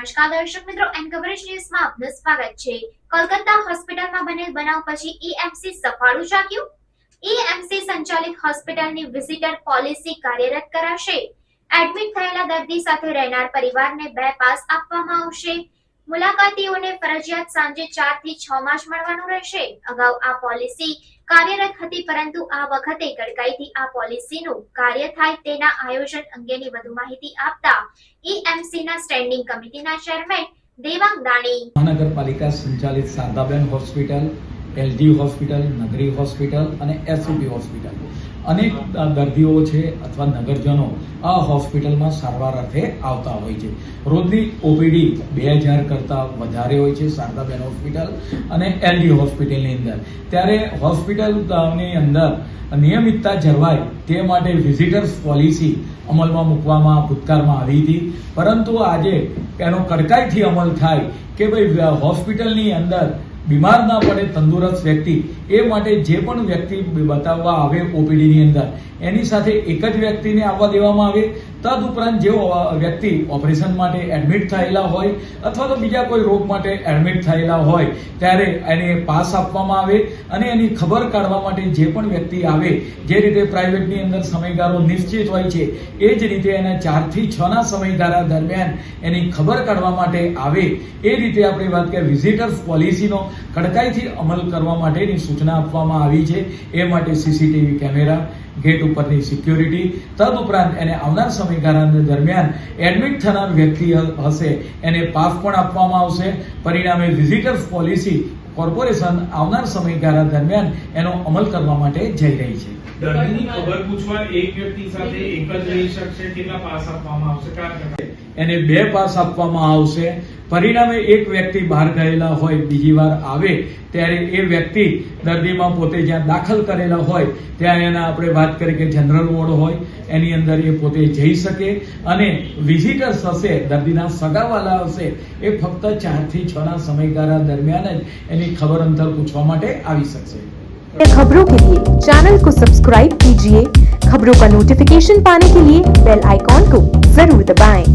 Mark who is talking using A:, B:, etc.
A: નમસ્કાર દર્શક મિત્રો, એન કવરેજ ન્યૂઝમાં આપનું સ્વાગત છે। કોલકાતા હોસ્પિટલમાં બનેલ બનાવ પછી ઈએમસી સફાળું જાગ્યું। ઈએમસી સંચાલિત હોસ્પિટલની વિઝિટર પોલિસી કાર્યરત કરાશે। એડમિટ થયેલા દર્દી સાથે રહેનાર પરિવારને 2 પાસ આપવામાં આવશે। મુલાકાતીઓને ફરજિયાત સાંજે 4 થી 6 માં જ મળવાનું રહેશે। અગાઉ આ પોલિસી કાર્યરત હતી, પરંતુ આ વખતે કડકાઈથી આ પોલિસીનું કાર્ય થાય તેના આયોજન અંગેની વધુ માહિતી આપતા ઈએમસીના સ્ટેન્ડિંગ કમિટીના ચેરમેન દેવાંગ દાણી,
B: મહાનગરપાલિકા સંચાલિત શારદાબેન હોસ્પિટલ, એલજી હોસ્પિટલ, નગરી હોસ્પિટલ અને એસસીપી હોસ્પિટલ અનેક દર્દીઓ છે અથવા નગરજનો આ હોસ્પિટલમાં સારવાર અર્થે આવતા હોય છે। રોજની ઓપીડી 2000 કરતાં વધારે હોય છે શારદાબેન હોસ્પિટલ અને એલજી હોસ્પિટલની અંદર। ત્યારે હોસ્પિટલની અંદર નિયમિતતા જળવાય તે માટે વિઝિટર્સ પોલિસી અમલમાં મૂકવામાં ભૂતકાળમાં આવી હતી, પરંતુ આજે એનો કડકાઈથી અમલ થાય કે ભાઈ હોસ્પિટલની અંદર બીમાર ના પડે તંદુરસ્ત વ્યક્તિ, એ માટે જે પણ વ્યક્તિ બતાવવા આવે ઓપીડીની અંદર એની સાથે એક જ વ્યક્તિને આવવા દેવામાં આવે। તદુપરાંત જે વ્યક્તિ ઓપરેશન માટે એડમિટ થયેલા હોય અથવા તો બીજા કોઈ રોગ માટે એડમિટ થયેલા હોય ત્યારે એને પાસ આપવામાં આવે અને એની ખબર કાઢવા માટે જે પણ વ્યક્તિ આવે, જે રીતે પ્રાઇવેટની અંદર સમયગાળો નિશ્ચિત હોય છે એ જ રીતે એના 4 થી 6 ના સમયગાળા દરમિયાન એની ખબર કાઢવા માટે આવે। એ રીતે આપણે વાત કરીએ વિઝિટર્સ પોલિસીનો કડકાઈથી અમલ કરવા માટેની સૂચના આપવામાં આવી છે। એ માટે સીસીટીવી કેમેરા, ગેટ ઉપરની સિક્યોરિટી, તદુપરાંત એને આવનાર સમયગાળા દરમિયાન એડમિટ થનાર વ્યક્તિ હશે એને પાસ પણ આપવામાં આવશે। પરિણામે વિઝિટર્સ પોલિસી કોર્પોરેશન આવનાર સમયગાળા દરમિયાન એનો અમલ કરવા માટે જઈ રહી છે।
C: દર્દીની ખબર પૂછવા એક વ્યક્તિ સાથે એક જ રહી શકશે? કેટલા પાસ આપવામાં આવશે?
B: એને 2 પાસ આપવામાં આવશે। પરિણામે એક વ્યક્તિ બહાર ગયેલા હોય બીજી વાર આવે ત્યારે એ વ્યક્તિ દર્દીમાં પોતે જ્યાં દાખલ કરેલા હોય ત્યાં એના આપણે વાત કરીએ કે જનરલ વોર્ડ હોય એની અંદર એ પોતે જઈ શકે અને વિઝિટર્સ હશે, દર્દીના સગાવાલા હશે, એ ફક્ત 4 થી 6 ના સમયગાળા દરમિયાન જ એની ખબર અંતર પૂછવા માટે આવી શકશે।
D: खबरों के लिए चैनल को सब्सक्राइब कीजिए। खबरों का नोटिफिकेशन पाने के लिए बेल आइकॉन को जरूर दबाएं।